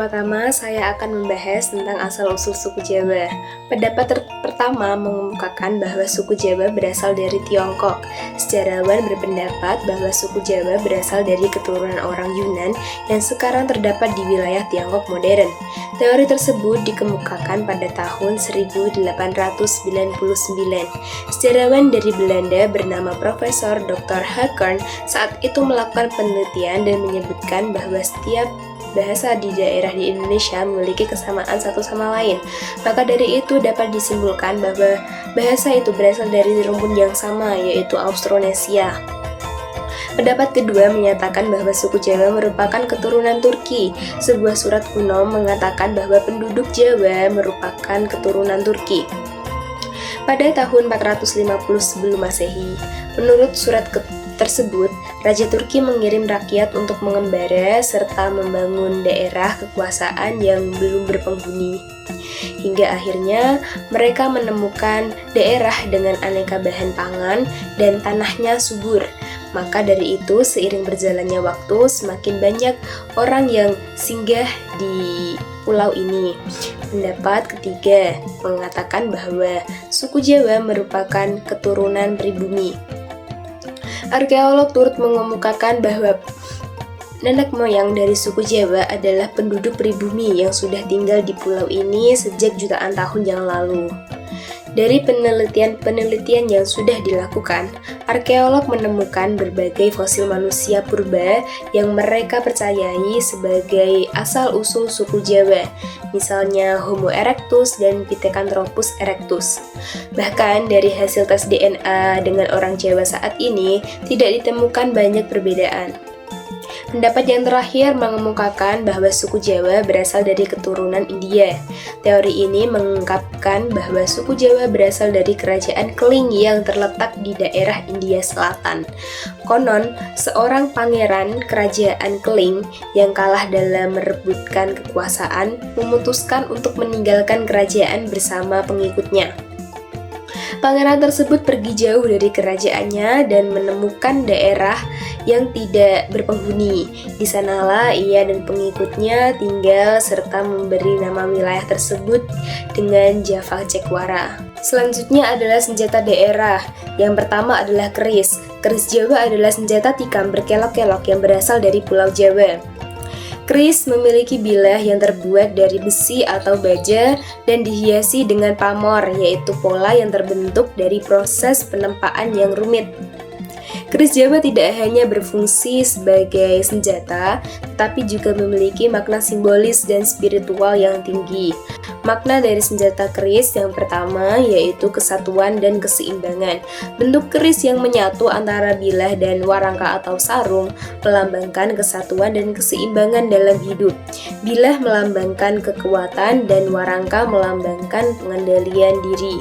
pertama-tama saya akan membahas tentang asal-usul suku Jawa. Pendapat pertama mengemukakan bahwa suku Jawa berasal dari Tiongkok. Sejarawan berpendapat bahwa suku Jawa berasal dari keturunan orang Yunan yang sekarang terdapat di wilayah Tiongkok modern. Teori tersebut dikemukakan pada tahun 1899. Sejarawan dari Belanda bernama Profesor Dr. Hackern saat itu melakukan penelitian dan menyebutkan bahwa setiap bahasa di daerah di Indonesia memiliki kesamaan satu sama lain. Maka dari itu dapat disimpulkan bahwa bahasa itu berasal dari rumpun yang sama, yaitu Austronesia. Pendapat kedua menyatakan bahwa suku Jawa merupakan keturunan Turki. Sebuah surat kuno mengatakan bahwa penduduk Jawa merupakan keturunan Turki. Pada tahun 450 sebelum Masehi, menurut surat tersebut, Raja Turki mengirim rakyat untuk mengembara serta membangun daerah kekuasaan yang belum berpenghuni. Hingga akhirnya mereka menemukan daerah dengan aneka bahan pangan dan tanahnya subur. Maka dari itu, seiring berjalannya waktu, semakin banyak orang yang singgah di pulau ini. Pendapat ketiga mengatakan bahwa suku Jawa merupakan keturunan pribumi. Arkeolog turut mengemukakan bahwa nenek moyang dari suku Jawa adalah penduduk pribumi yang sudah tinggal di pulau ini sejak jutaan tahun yang lalu. Dari penelitian yang sudah dilakukan, arkeolog menemukan berbagai fosil manusia purba yang mereka percayai sebagai asal-usul suku Jawa, misalnya Homo erectus dan Pithecanthropus erectus. Bahkan dari hasil tes DNA dengan orang Jawa saat ini, tidak ditemukan banyak perbedaan. Pendapat yang terakhir mengemukakan bahwa suku Jawa berasal dari keturunan India. Teori ini mengungkapkan bahwa suku Jawa berasal dari kerajaan Keling yang terletak di daerah India Selatan. Konon, seorang pangeran kerajaan Keling yang kalah dalam merebutkan kekuasaan memutuskan untuk meninggalkan kerajaan bersama pengikutnya. Pangeran tersebut pergi jauh dari kerajaannya dan menemukan daerah yang tidak berpenghuni. Di sanalah ia dan pengikutnya tinggal serta memberi nama wilayah tersebut dengan Java Cekuara. Selanjutnya adalah senjata daerah. Yang pertama adalah keris. Keris Jawa adalah senjata tikam berkelok-kelok yang berasal dari Pulau Jawa. Keris memiliki bilah yang terbuat dari besi atau baja dan dihiasi dengan pamor, yaitu pola yang terbentuk dari proses penempaan yang rumit. Keris Jawa tidak hanya berfungsi sebagai senjata, tetapi juga memiliki makna simbolis dan spiritual yang tinggi. Makna dari senjata keris yang pertama yaitu kesatuan dan keseimbangan. Bentuk keris yang menyatu antara bilah dan warangka atau sarung melambangkan kesatuan dan keseimbangan dalam hidup. Bilah melambangkan kekuatan dan warangka melambangkan pengendalian diri.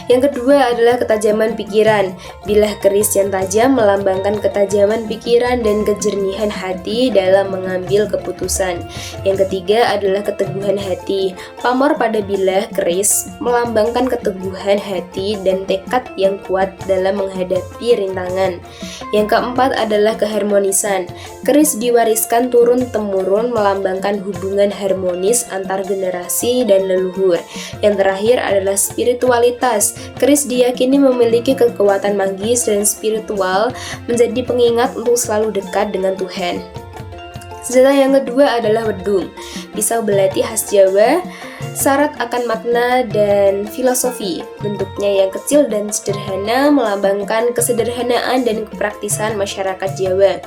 Yang kedua adalah ketajaman pikiran. Bilah keris yang tajam melambangkan ketajaman pikiran dan kejernihan hati dalam mengambil keputusan. Yang ketiga adalah keteguhan hati. Pamor pada bilah keris melambangkan keteguhan hati dan tekad yang kuat dalam menghadapi rintangan. Yang keempat adalah keharmonisan. Keris diwariskan turun-temurun melambangkan hubungan harmonis antar generasi dan leluhur. Yang terakhir adalah spiritualitas. Keris diyakini memiliki kekuatan magis dan spiritual, menjadi pengingat untuk selalu dekat dengan Tuhan. Senjata yang kedua adalah wedung. Pisau belati khas Jawa, syarat akan makna dan filosofi. Bentuknya yang kecil dan sederhana melambangkan kesederhanaan dan kepraktisan masyarakat Jawa.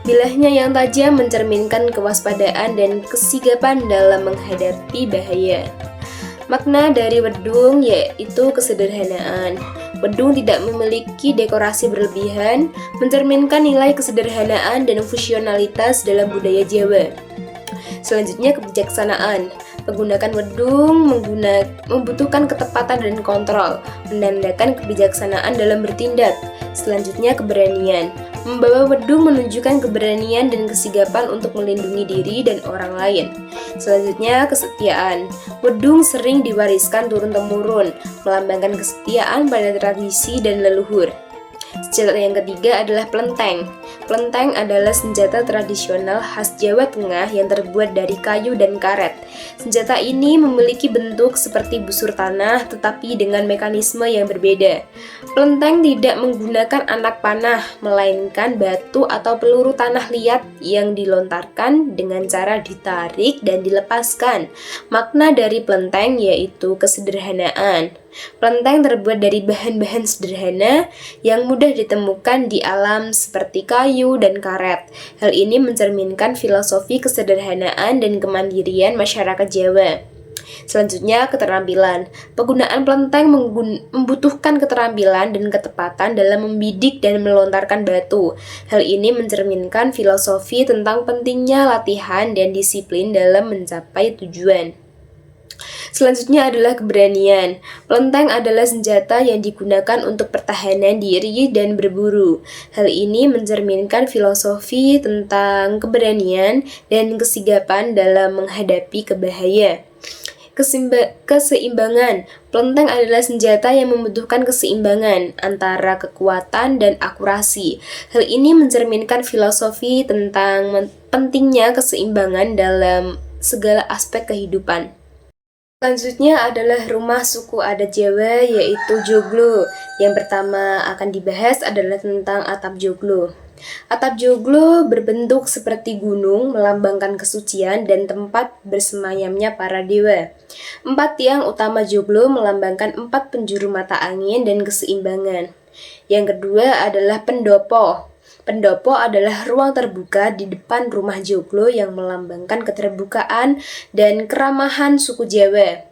Bilahnya yang tajam mencerminkan kewaspadaan dan kesigapan dalam menghadapi bahaya. Makna dari wedung yaitu kesederhanaan. Wedung tidak memiliki dekorasi berlebihan, mencerminkan nilai kesederhanaan dan fungsionalitas dalam budaya Jawa. Selanjutnya kebijaksanaan. Menggunakan wedung membutuhkan ketepatan dan kontrol, menandakan kebijaksanaan dalam bertindak. Selanjutnya keberanian. Membawa wedung menunjukkan keberanian dan kesigapan untuk melindungi diri dan orang lain. Selanjutnya kesetiaan. Wedung sering diwariskan turun-temurun, melambangkan kesetiaan pada tradisi dan leluhur. Senjata yang ketiga adalah pelenteng. Pelenteng adalah senjata tradisional khas Jawa Tengah yang terbuat dari kayu dan karet. Senjata ini memiliki bentuk seperti busur tanah tetapi dengan mekanisme yang berbeda. Pelenteng tidak menggunakan anak panah, melainkan batu atau peluru tanah liat yang dilontarkan dengan cara ditarik dan dilepaskan. Makna dari pelenteng yaitu kesederhanaan. Pelenteng terbuat dari bahan-bahan sederhana yang mudah ditemukan di alam seperti kayu dan karet. Hal ini mencerminkan filosofi kesederhanaan dan kemandirian masyarakat Jawa. Selanjutnya, keterampilan. Penggunaan pelenteng membutuhkan keterampilan dan ketepatan dalam membidik dan melontarkan batu. Hal ini mencerminkan filosofi tentang pentingnya latihan dan disiplin dalam mencapai tujuan. Selanjutnya adalah keberanian. Pelenteng adalah senjata yang digunakan untuk pertahanan diri dan berburu. Hal ini mencerminkan filosofi tentang keberanian dan kesigapan dalam menghadapi kebahaya. Keseimbangan. Pelenteng adalah senjata yang membutuhkan keseimbangan antara kekuatan dan akurasi. Hal ini mencerminkan filosofi tentang pentingnya keseimbangan dalam segala aspek kehidupan. Selanjutnya adalah rumah suku adat Jawa yaitu joglo. Yang pertama akan dibahas adalah tentang atap joglo. Atap joglo berbentuk seperti gunung melambangkan kesucian dan tempat bersemayamnya para dewa. 4 tiang utama joglo melambangkan 4 penjuru mata angin dan keseimbangan. Yang kedua adalah pendopo. Pendopo adalah ruang terbuka di depan rumah joglo yang melambangkan keterbukaan dan keramahan suku Jawa.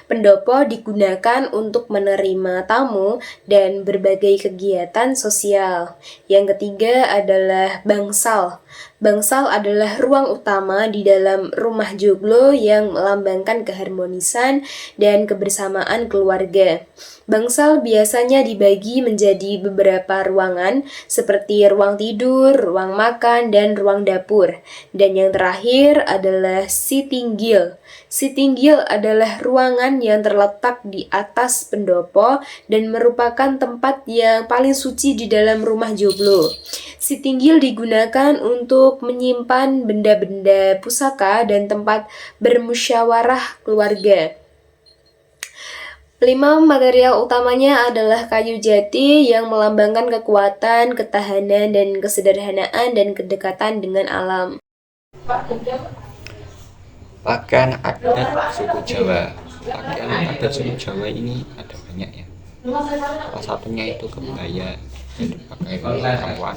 Pendopo digunakan untuk menerima tamu dan berbagai kegiatan sosial. Yang ketiga adalah bangsal. Bangsal adalah ruang utama di dalam rumah joglo yang melambangkan keharmonisan dan kebersamaan keluarga. Bangsal biasanya dibagi menjadi beberapa ruangan seperti ruang tidur, ruang makan, dan ruang dapur. Dan yang terakhir adalah sitinggil. Sitinggil adalah ruangan yang terletak di atas pendopo dan merupakan tempat yang paling suci di dalam rumah joglo. Sitinggil digunakan untuk menyimpan benda-benda pusaka dan tempat bermusyawarah keluarga. 5 material utamanya adalah kayu jati yang melambangkan kekuatan, ketahanan, dan kesederhanaan dan kedekatan dengan alam. Pakaian adat suku Jawa. Pakaian adat suku Jawa ini ada banyak ya. Salah satunya itu kebaya yang dipakai untuk perempuan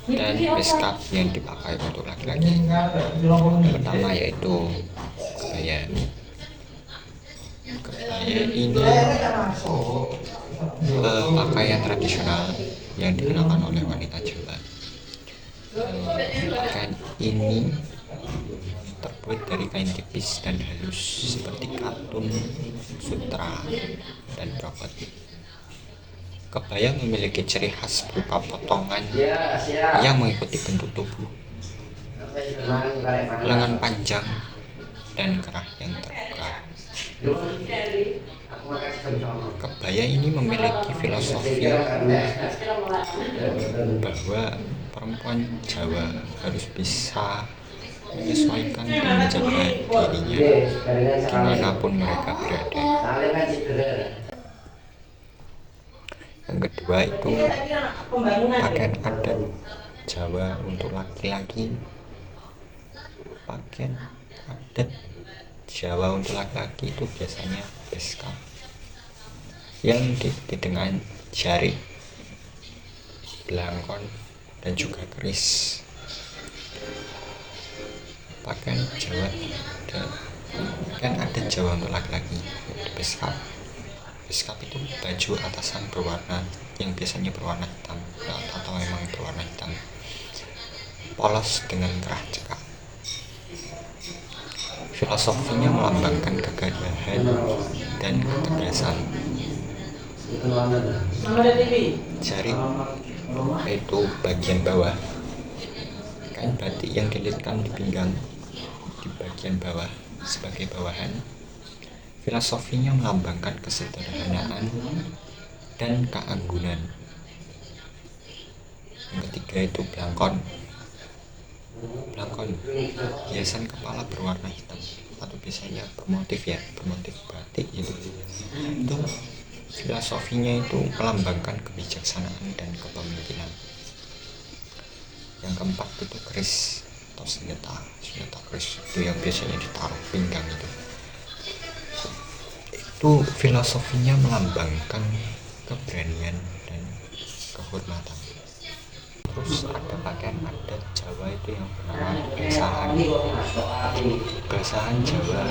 dan beskap yang dipakai untuk laki-laki. Yang pertama yaitu kebaya. Kebaya ini pakaian tradisional yang dikenakan oleh wanita Jawa. Pakaian ini terbuat dari kain tipis dan halus seperti katun, sutra, dan brokot. Kebaya memiliki ciri khas berupa potongan yang mengikuti bentuk tubuh, lengan panjang, dan kerah yang terbuka. Kebaya ini memiliki filosofi bahwa perempuan Jawa harus bisa menyesuaikan dan menjaga dirinya dimanapun mereka berada. Yang kedua itu pakaian adat Jawa untuk laki-laki. Pakaian adat Jawa untuk laki-laki itu biasanya beskap yang diikuti dengan jari, belangkon, dan juga keris. Pakaian adat Jawa untuk laki-laki yaitu beskap. Beskap itu baju atasan berwarna yang biasanya berwarna hitam atau memang berwarna hitam, polos dengan kerah cekak. Filosofinya melambangkan kegagahan dan ketegasan. Jari yaitu bagian bawah. Kain batik yang dililitkan di pinggang di bagian bawah sebagai bawahan. Filosofinya melambangkan kesederhanaan dan keanggunan. Yang ketiga itu blangkon. Blangkon, hiasan kepala berwarna hitam atau biasanya bermotif batik gitu. Itu filosofinya itu melambangkan kebijaksanaan dan kepemimpinan. Yang keempat itu keris atau senjata keris, itu yang biasanya ditaruh pinggang itu filosofinya melambangkan keberanian dan kehormatan. Terus ada pakaian adat Jawa itu yang bernama basahan. Basahan Jawa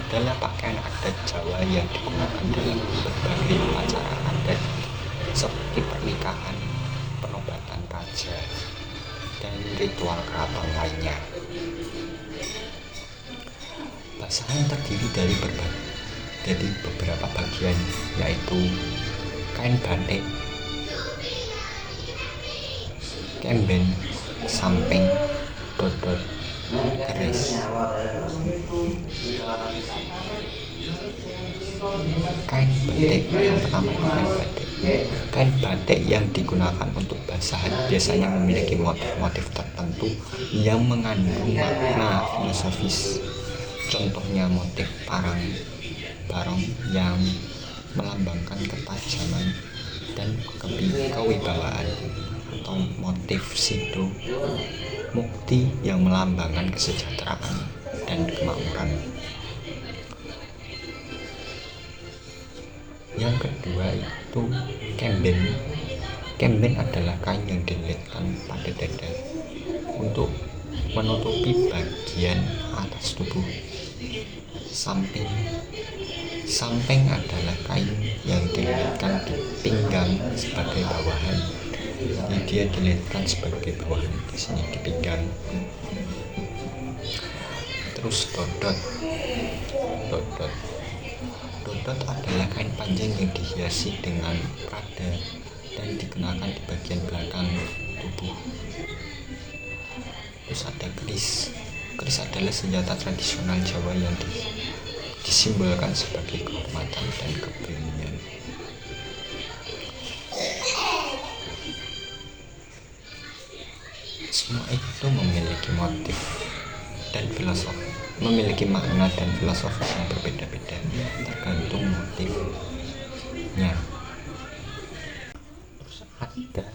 adalah pakaian adat Jawa yang digunakan dalam berbagai acara adat seperti pernikahan, penobatan raja, dan ritual keraton lainnya. Basahan terdiri dari beberapa bagian, yaitu kain batik, kemben, samping, dodot, keris. Kain batik yang pertama itu kain batik yang digunakan untuk basahan biasanya memiliki motif-motif tertentu yang mengandung makna filosofis. Contohnya motif barong yang melambangkan ketajaman dan kewibawaan, atau motif sido mukti yang melambangkan kesejahteraan dan kemakmuran. Yang kedua itu kemben. Kemben adalah kain yang dililitkan pada dada untuk menutupi bagian atas tubuh. Samping adalah kain yang dililitkan di pinggang sebagai bawahan. Jadi dia dililitkan sebagai bawahan di sini di pinggang. Terus dodot adalah kain panjang yang dihiasi dengan prada dan dikenakan di bagian belakang tubuh. Terus ada keris. Keris adalah senjata tradisional Jawa yang disimbolkan sebagai kehormatan dan keberanian. Semua itu memiliki motif dan filosofi, memiliki makna dan filosofi yang berbeda-beda tergantung motifnya. Terus ada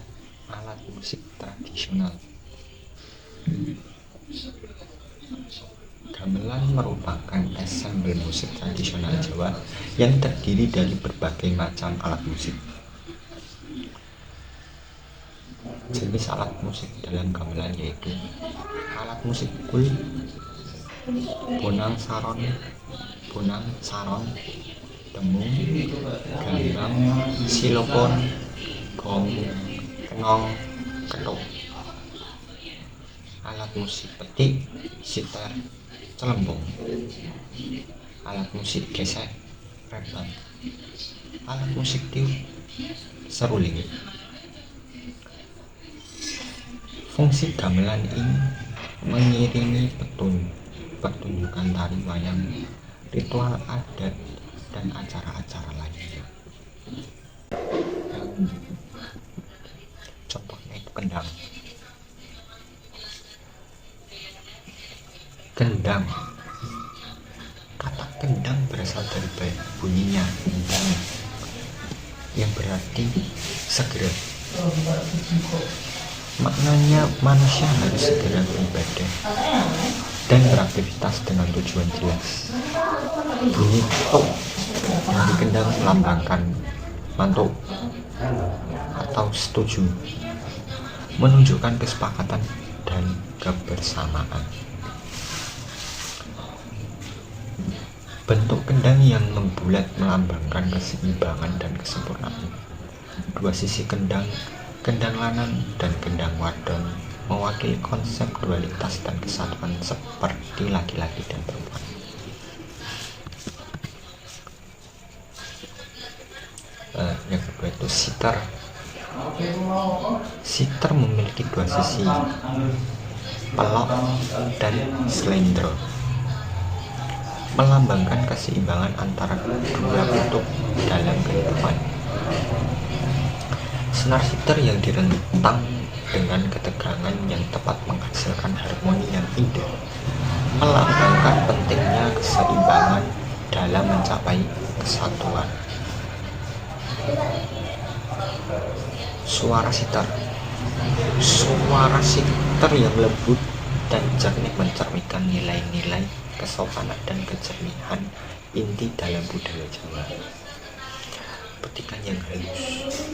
alat musik tradisional. Gamelan merupakan ensembel musik tradisional Jawa yang terdiri dari berbagai macam alat musik. Jenis alat musik dalam gamelan yaitu alat musik kul, bonang saron, demung, gambang, silopon, gong, kenong, ketuk. Alat musik petik, sitar, celembung. Alat musik gesek, rebat. Alat musik tiup, seruling. Fungsi gamelan ini mengiringi pertunjukan tari wayang, ritual adat, dan acara-acara lainnya. Contohnya itu kendang. Kata kendang berasal dari bunyinya kendang yang berarti segera. Maknanya manusia harus segera beribadah dan beraktivitas dengan tujuan jelas. Bunyi tok yang dikendang melambangkan mantuk atau setuju, menunjukkan kesepakatan dan kebersamaan. Bentuk kendang yang membulat melambangkan keseimbangan dan kesempurnaan. Dua sisi kendang lanang dan kendang wadon, mewakili konsep dualitas dan kesatuan seperti laki-laki dan perempuan. Yang kedua itu sitar. Sitar memiliki dua sisi, pelok dan slendro, melambangkan keseimbangan antara dua bentuk dalam kehidupan. Senar sitar yang direntang dengan ketegangan yang tepat menghasilkan harmoni yang indah, melambangkan pentingnya keseimbangan dalam mencapai kesatuan. Suara sitar yang lembut dan jernih mencerminkan nilai-nilai kesopanan dan kejernihan inti dalam budaya Jawa. Petikan yang halus.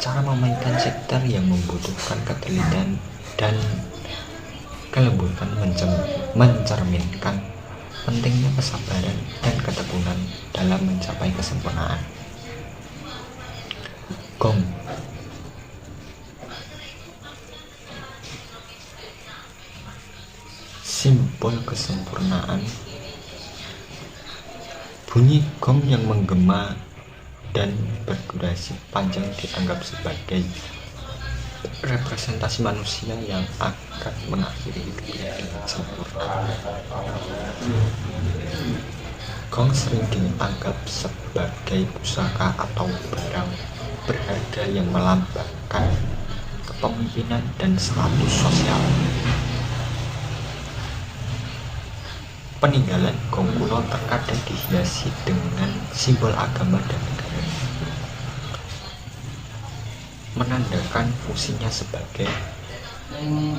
Cara memainkan sitar yang membutuhkan ketelitian dan kelembutan mencerminkan pentingnya kesabaran dan ketekunan dalam mencapai kesempurnaan. Gong. Simbol kesempurnaan. Bunyi gong yang menggema dan berdurasi panjang dianggap sebagai representasi manusia yang akan mengakhiri hidupnya dengan sempurna. Gong sering dianggap sebagai pusaka atau barang berharga yang melambangkan kepemimpinan dan status sosial. Peninggalan gong kuno terkadang dihiasi dengan simbol agama dan negara, menandakan fungsinya sebagai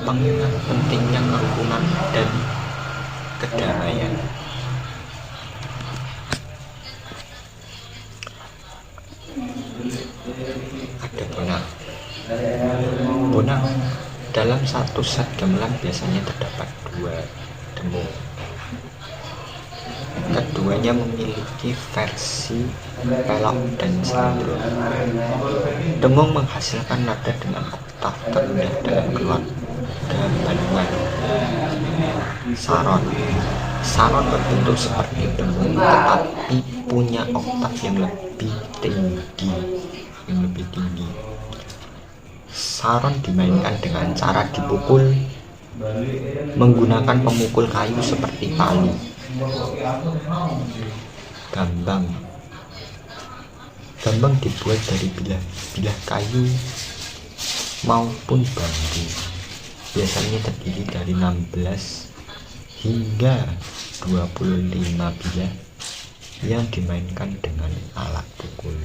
pengingat pentingnya kerukunan dan kedamaian. Ada bonang. Bonang dalam satu set gamelan biasanya terdapat 2 demung. Keduanya memiliki versi pelok dan selendro. Demung menghasilkan nada dengan oktav terendah dalam keluarga balungan. Saron berbentuk seperti demung tetapi punya oktav yang lebih tinggi. Saron dimainkan dengan cara dipukul menggunakan pemukul kayu seperti palu. Gambang dibuat dari bilah kayu maupun bambu, biasanya terdiri dari 16 hingga 25 bilah yang dimainkan dengan alat pukul.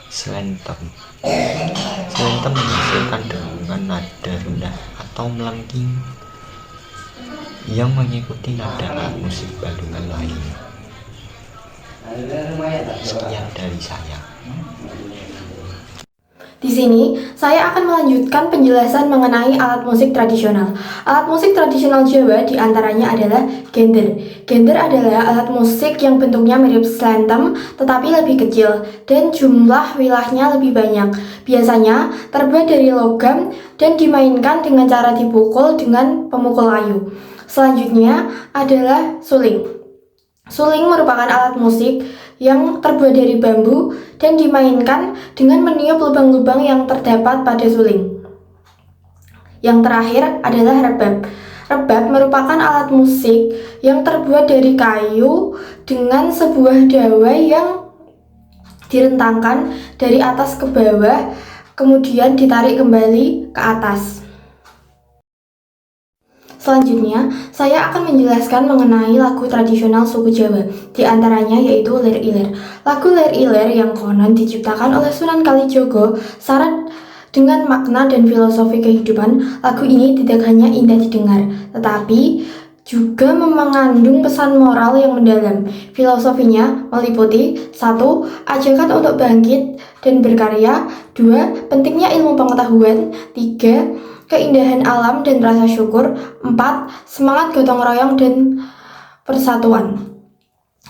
Slentem menghasilkan dengungan nada rendah atau melengking yang mengikuti nada alat musik balungan lain. Sekian dari saya. Di sini, saya akan melanjutkan penjelasan mengenai alat musik tradisional. Alat musik tradisional Jawa diantaranya adalah gender. Gender adalah alat musik yang bentuknya mirip slentem, tetapi lebih kecil, dan jumlah wilahnya lebih banyak. Biasanya terbuat dari logam dan dimainkan dengan cara dipukul dengan pemukul kayu. Selanjutnya adalah suling. Suling merupakan alat musik yang terbuat dari bambu dan dimainkan dengan meniup lubang-lubang yang terdapat pada suling. Yang terakhir adalah rebab. Rebab merupakan alat musik yang terbuat dari kayu dengan sebuah dawai yang direntangkan dari atas ke bawah, kemudian ditarik kembali ke atas. Selanjutnya, saya akan menjelaskan mengenai lagu tradisional suku Jawa, di antaranya yaitu Lir Ilir. Lagu Lir Ilir yang konon diciptakan oleh Sunan Kalijogo syarat dengan makna dan filosofi kehidupan. Lagu ini tidak hanya indah didengar, tetapi juga mengandung pesan moral yang mendalam. Filosofinya meliputi 1. Ajakan untuk bangkit dan berkarya. 2. Pentingnya ilmu pengetahuan. 3. Keindahan alam dan rasa syukur. 4. Semangat gotong royong dan persatuan.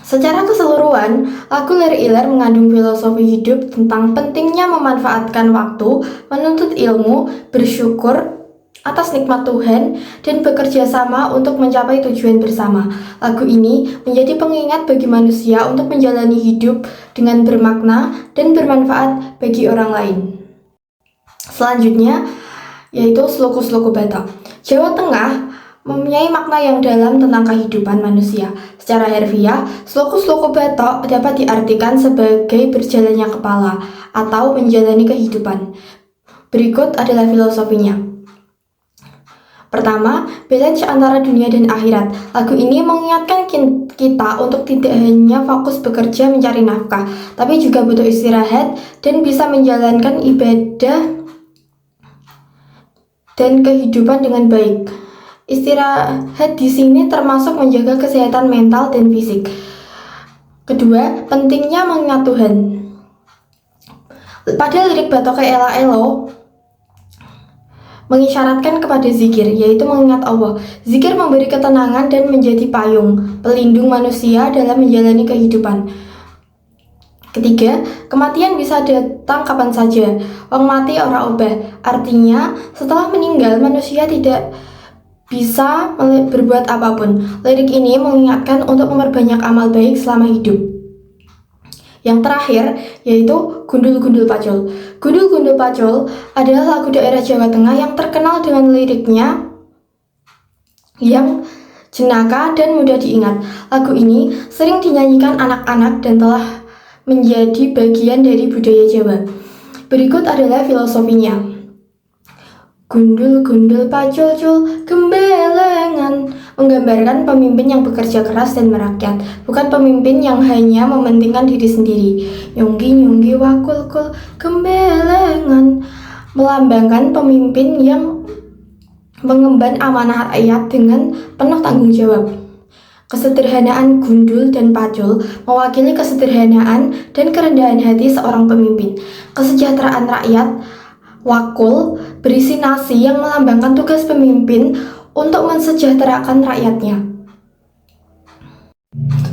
Secara keseluruhan, lagu Lir Ilir mengandung filosofi hidup tentang pentingnya memanfaatkan waktu, menuntut ilmu, bersyukur atas nikmat Tuhan, dan bekerja sama untuk mencapai tujuan bersama. Lagu ini menjadi pengingat bagi manusia untuk menjalani hidup dengan bermakna dan bermanfaat bagi orang lain. Selanjutnya, yaitu Sluku-Sluku Batok. Jawa Tengah mempunyai makna yang dalam tentang kehidupan manusia. Secara harfiah, Sluku-Sluku Batok dapat diartikan sebagai berjalannya kepala atau menjalani kehidupan. Berikut adalah filosofinya. Pertama, balance antara dunia dan akhirat. Lagu ini mengingatkan kita untuk tidak hanya fokus bekerja mencari nafkah, tapi juga butuh istirahat dan bisa menjalankan ibadah dan kehidupan dengan baik. Istirahat di sini termasuk menjaga kesehatan mental dan fisik. Kedua, pentingnya mengingat Tuhan. Pada lirik Batoke Ela Elo mengisyaratkan kepada zikir, yaitu mengingat Allah. Zikir memberi ketenangan dan menjadi payung, pelindung manusia dalam menjalani kehidupan. Ketiga, kematian bisa datang kapan saja. Wong mati ora obah. Artinya, setelah meninggal manusia tidak bisa berbuat apapun. Lirik ini mengingatkan untuk memperbanyak amal baik selama hidup. Yang terakhir, yaitu Gundul-Gundul Pacul. Gundul-Gundul Pacul adalah lagu daerah Jawa Tengah yang terkenal dengan liriknya yang jenaka dan mudah diingat. Lagu ini sering dinyanyikan anak-anak dan telah menjadi bagian dari budaya Jawa. Berikut adalah filosofinya. Gundul-gundul pacul-cul gembelengan menggambarkan pemimpin yang bekerja keras dan merakyat, bukan pemimpin yang hanya mementingkan diri sendiri. Nyonggi-nyonggi wakul-kul gembelengan melambangkan pemimpin yang mengemban amanah rakyat dengan penuh tanggung jawab. Kesederhanaan Gundul dan Pacul mewakili kesederhanaan dan kerendahan hati seorang pemimpin. Kesejahteraan rakyat Wakul berisi nasi yang melambangkan tugas pemimpin untuk mensejahterakan rakyatnya.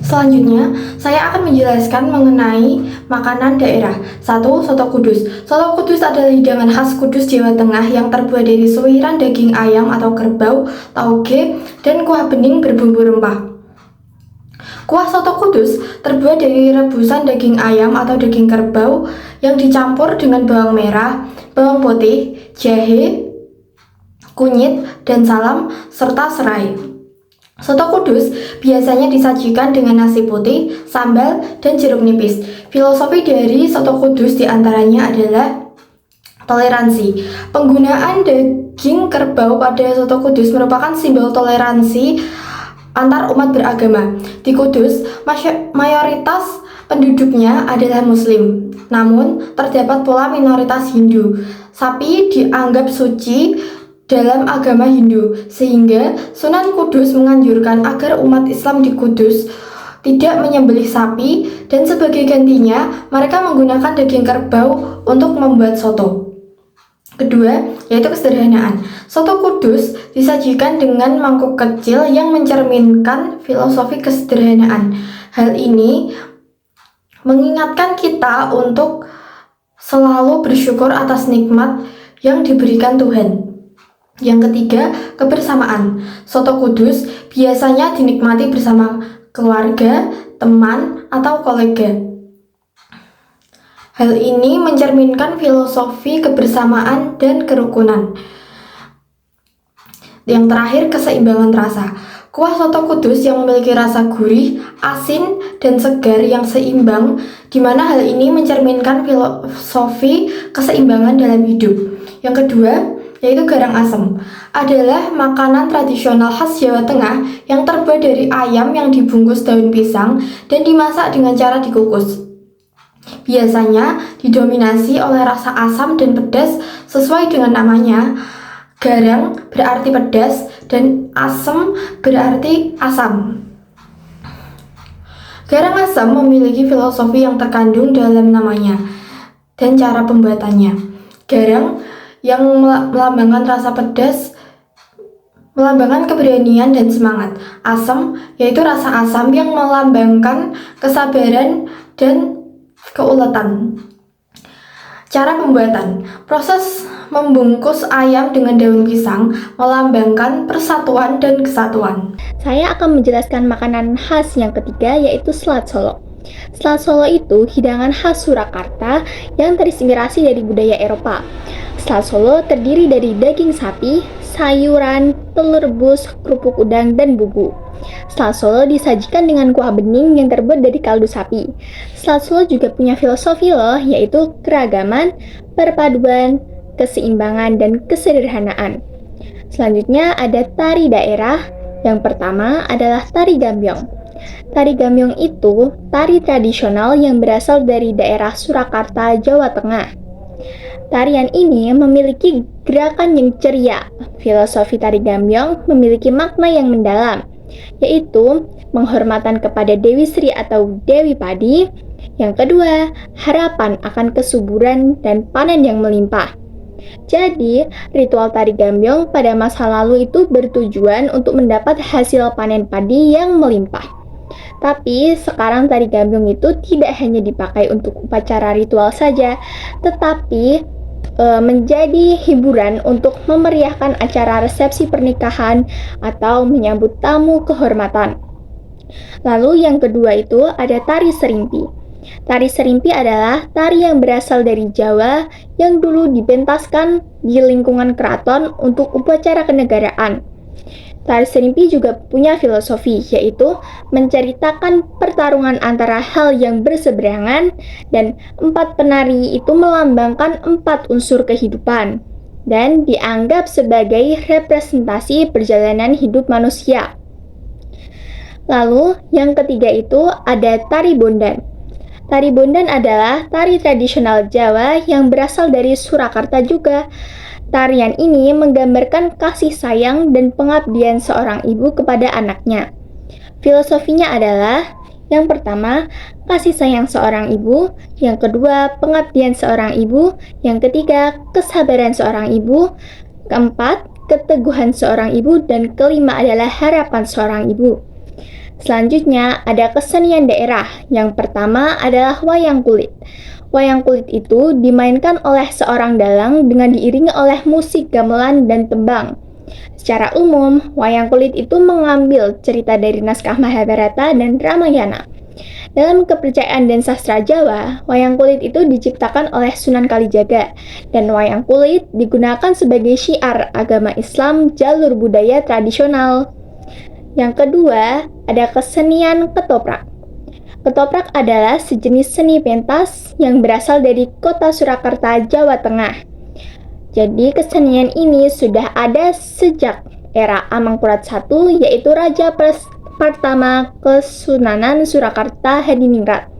Selanjutnya, saya akan menjelaskan mengenai makanan daerah. 1. Soto Kudus. Soto Kudus adalah hidangan khas Kudus, Jawa Tengah yang terbuat dari suiran daging ayam atau kerbau, tauge, dan kuah bening berbumbu rempah. Kuah soto Kudus terbuat dari rebusan daging ayam atau daging kerbau yang dicampur dengan bawang merah, bawang putih, jahe, kunyit, dan salam, serta serai. Soto Kudus biasanya disajikan dengan nasi putih, sambal, dan jeruk nipis. Filosofi dari soto Kudus diantaranya adalah toleransi. Penggunaan daging kerbau pada soto Kudus merupakan simbol toleransi antar umat beragama. Di Kudus, mayoritas penduduknya adalah Muslim, namun terdapat pula minoritas Hindu. Sapi dianggap suci dalam agama Hindu, sehingga Sunan Kudus menganjurkan agar umat Islam di Kudus tidak menyembelih sapi, dan sebagai gantinya mereka menggunakan daging kerbau untuk membuat soto. Kedua, yaitu kesederhanaan. Soto Kudus disajikan dengan mangkuk kecil yang mencerminkan filosofi kesederhanaan. Hal ini mengingatkan kita untuk selalu bersyukur atas nikmat yang diberikan Tuhan. Yang ketiga, kebersamaan. Soto Kudus biasanya dinikmati bersama keluarga, teman, atau kolega. Hal ini mencerminkan filosofi kebersamaan dan kerukunan. Yang terakhir, keseimbangan rasa. Kuah soto Kudus yang memiliki rasa gurih, asin, dan segar yang seimbang, di mana hal ini mencerminkan filosofi keseimbangan dalam hidup. Yang kedua, yaitu garang asem, adalah makanan tradisional khas Jawa Tengah yang terbuat dari ayam yang dibungkus daun pisang dan dimasak dengan cara dikukus. Biasanya didominasi oleh rasa asam dan pedas sesuai dengan namanya. Garang berarti pedas dan asam berarti asam. Garang asam memiliki filosofi yang terkandung dalam namanya dan cara pembuatannya. Garang yang melambangkan rasa pedas melambangkan keberanian dan semangat. Asam yaitu rasa asam yang melambangkan kesabaran dan keuletan. Cara pembuatan. Proses membungkus ayam dengan daun pisang melambangkan persatuan dan kesatuan. Saya akan menjelaskan makanan khas yang ketiga, yaitu selat Solo. Selat Solo itu hidangan khas Surakarta yang terinspirasi dari budaya Eropa. Selat Solo terdiri dari daging sapi, sayuran, telur rebus, kerupuk udang, dan bumbu. Selat Solo disajikan dengan kuah bening yang terbuat dari kaldu sapi. Selat Solo juga punya filosofi loh, yaitu keragaman, perpaduan, keseimbangan, dan kesederhanaan. Selanjutnya ada tari daerah. Yang pertama adalah tari gambyong. Tari gambyong itu tari tradisional yang berasal dari daerah Surakarta, Jawa Tengah. Tarian ini memiliki gerakan yang ceria. Filosofi tari gambyong memiliki makna yang mendalam, yaitu penghormatan kepada Dewi Sri atau Dewi Padi. Yang kedua, harapan akan kesuburan dan panen yang melimpah. Jadi, ritual tari gambyong pada masa lalu itu bertujuan untuk mendapat hasil panen padi yang melimpah. Tapi sekarang tari gambyong itu tidak hanya dipakai untuk upacara ritual saja, tetapi menjadi hiburan untuk memeriahkan acara resepsi pernikahan atau menyambut tamu kehormatan. Lalu yang kedua itu ada tari serimpi. Tari serimpi adalah tari yang berasal dari Jawa yang dulu dipentaskan di lingkungan keraton untuk upacara kenegaraan. Tari serimpi juga punya filosofi, yaitu menceritakan pertarungan antara hal yang berseberangan, dan 4 penari itu melambangkan 4 unsur kehidupan dan dianggap sebagai representasi perjalanan hidup manusia. Lalu yang ketiga itu ada tari bondan. Tari bondan adalah tari tradisional Jawa yang berasal dari Surakarta juga. Tarian ini menggambarkan kasih sayang dan pengabdian seorang ibu kepada anaknya. Filosofinya adalah yang pertama, kasih sayang seorang ibu, yang kedua, pengabdian seorang ibu, yang ketiga, kesabaran seorang ibu, keempat, keteguhan seorang ibu, dan kelima adalah harapan seorang ibu. Selanjutnya ada kesenian daerah. Yang pertama adalah wayang kulit. Wayang kulit itu dimainkan oleh seorang dalang dengan diiringi oleh musik gamelan dan tembang. Secara umum, wayang kulit itu mengambil cerita dari naskah Mahabharata dan Ramayana. Dalam kepercayaan dan sastra Jawa, wayang kulit itu diciptakan oleh Sunan Kalijaga, dan wayang kulit digunakan sebagai syiar agama Islam jalur budaya tradisional. Yang kedua, ada kesenian ketoprak. Ketoprak adalah sejenis seni pentas yang berasal dari kota Surakarta, Jawa Tengah. Jadi kesenian ini sudah ada sejak era Amangkurat I, yaitu Raja pertama Kesunanan Surakarta Hadiningrat.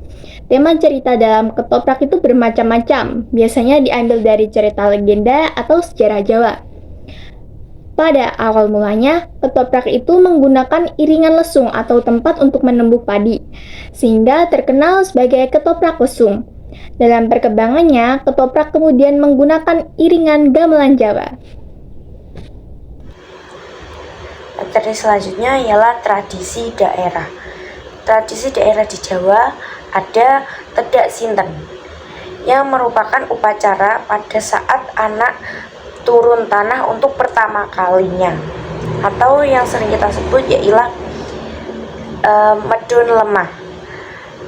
Tema cerita dalam ketoprak itu bermacam-macam, biasanya diambil dari cerita legenda atau sejarah Jawa. Pada awal mulanya, ketoprak itu menggunakan iringan lesung atau tempat untuk menembuk padi, sehingga terkenal sebagai ketoprak lesung. Dalam perkembangannya, ketoprak kemudian menggunakan iringan gamelan Jawa. Materi selanjutnya ialah tradisi daerah. Tradisi daerah di Jawa ada Tedak Sinten, yang merupakan upacara pada saat anak turun tanah untuk pertama kalinya, atau yang sering kita sebut yaitu medun lemah.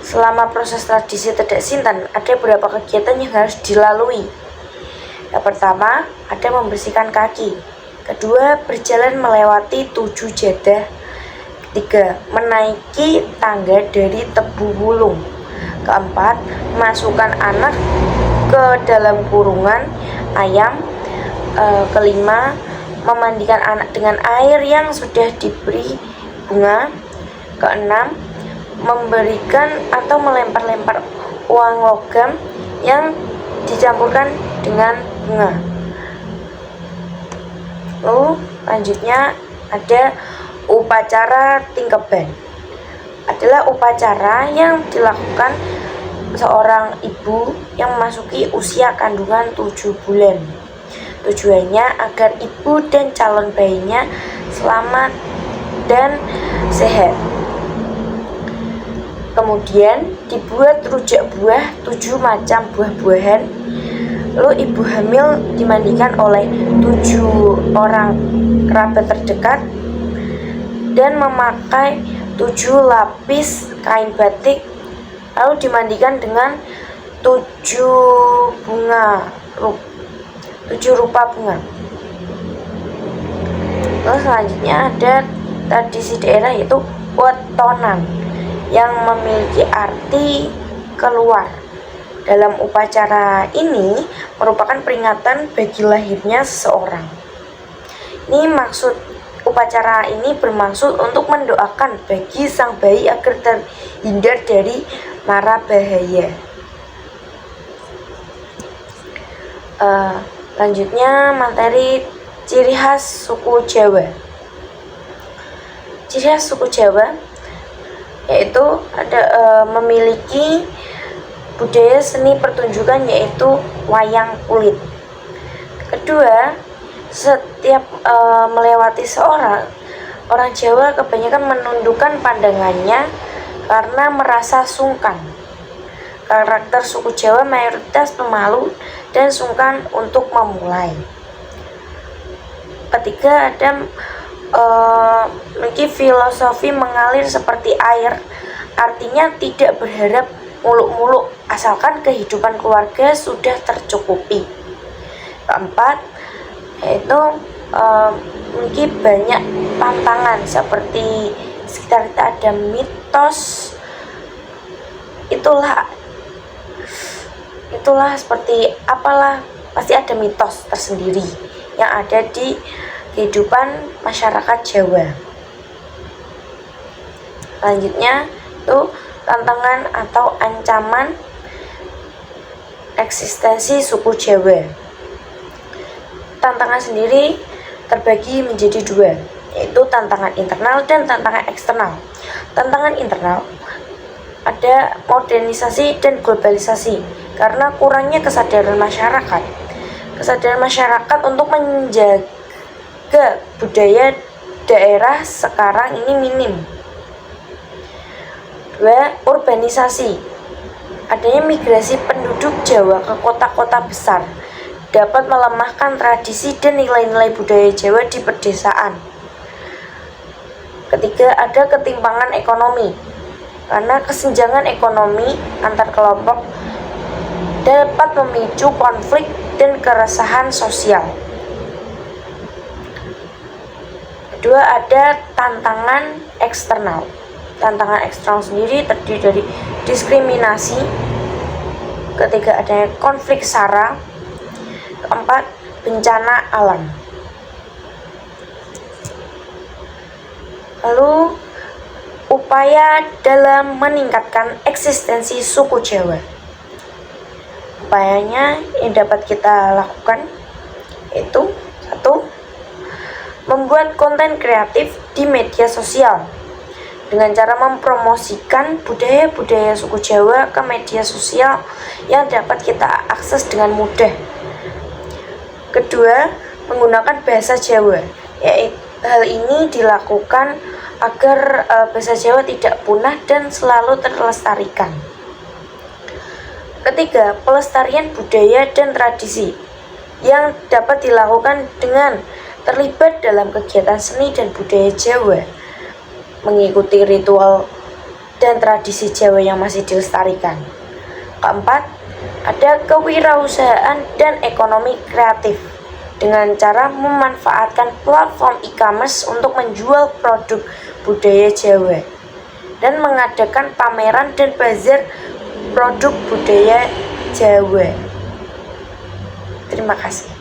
Selama proses tradisi Tedak Sinten ada beberapa kegiatan yang harus dilalui. Yang pertama ada membersihkan kaki, kedua berjalan melewati 7 jadah, ketiga menaiki tangga dari tebu wulung, keempat masukkan anak ke dalam kurungan ayam, kelima memandikan anak dengan air yang sudah diberi bunga, keenam memberikan atau melempar-lempar uang logam yang dicampurkan dengan bunga. Lalu lanjutnya ada upacara tingkeban. Adalah upacara yang dilakukan seorang ibu yang memasuki usia kandungan 7 bulan. Tujuannya agar ibu dan calon bayinya selamat dan sehat. Kemudian dibuat rujak buah 7 macam buah-buahan. Lalu ibu hamil dimandikan oleh 7 orang kerabat terdekat dan memakai 7 lapis kain batik, lalu dimandikan dengan 7 rupa bunga. Lalu selanjutnya ada tradisi daerah yaitu wetonan, yang memiliki arti keluar. Dalam upacara ini merupakan peringatan bagi lahirnya seseorang. Ini maksud upacara ini bermaksud untuk mendoakan bagi sang bayi agar terhindar dari mara bahaya. Lanjutnya materi ciri khas suku Jawa. Ciri khas suku Jawa yaitu ada memiliki budaya seni pertunjukan yaitu wayang kulit. Kedua, setiap melewati orang Jawa kebanyakan menundukkan pandangannya karena merasa sungkan. Karakter suku Jawa mayoritas pemalu dan sungkan untuk memulai. Ketiga, ada memiliki filosofi mengalir seperti air, artinya tidak berharap muluk-muluk asalkan kehidupan keluarga sudah tercukupi. Keempat, yaitu memiliki banyak tantangan seperti sekitar kita ada mitos, itulah seperti apalah, pasti ada mitos tersendiri yang ada di kehidupan masyarakat Jawa. Selanjutnya itu tantangan atau ancaman eksistensi suku Jawa. Tantangan sendiri terbagi menjadi dua, yaitu tantangan internal dan tantangan eksternal. Tantangan internal ada modernisasi dan globalisasi karena kurangnya kesadaran masyarakat. Kesadaran masyarakat untuk menjaga budaya daerah sekarang ini minim. Dua, urbanisasi. Adanya migrasi penduduk Jawa ke kota-kota besar dapat melemahkan tradisi dan nilai-nilai budaya Jawa di pedesaan. Ketiga, ada ketimpangan ekonomi. Karena kesenjangan ekonomi antar kelompok dapat memicu konflik dan keresahan sosial. Kedua, ada tantangan eksternal. Tantangan eksternal sendiri terdiri dari diskriminasi. Ketiga, adanya konflik SARA. Keempat, bencana alam. Lalu, upaya dalam meningkatkan eksistensi suku Jawa. Upayanya yang dapat kita lakukan yaitu 1. Membuat konten kreatif di media sosial dengan cara mempromosikan budaya-budaya suku Jawa ke media sosial yang dapat kita akses dengan mudah. Kedua, menggunakan bahasa Jawa. Hal ini dilakukan agar bahasa Jawa tidak punah dan selalu terlestarikan. Ketiga, pelestarian budaya dan tradisi yang dapat dilakukan dengan terlibat dalam kegiatan seni dan budaya Jawa, mengikuti ritual dan tradisi Jawa yang masih dilestarikan. Keempat, ada kewirausahaan dan ekonomi kreatif dengan cara memanfaatkan platform e-commerce untuk menjual produk budaya Jawa dan mengadakan pameran dan bazar produk budaya Jawa. Terima kasih.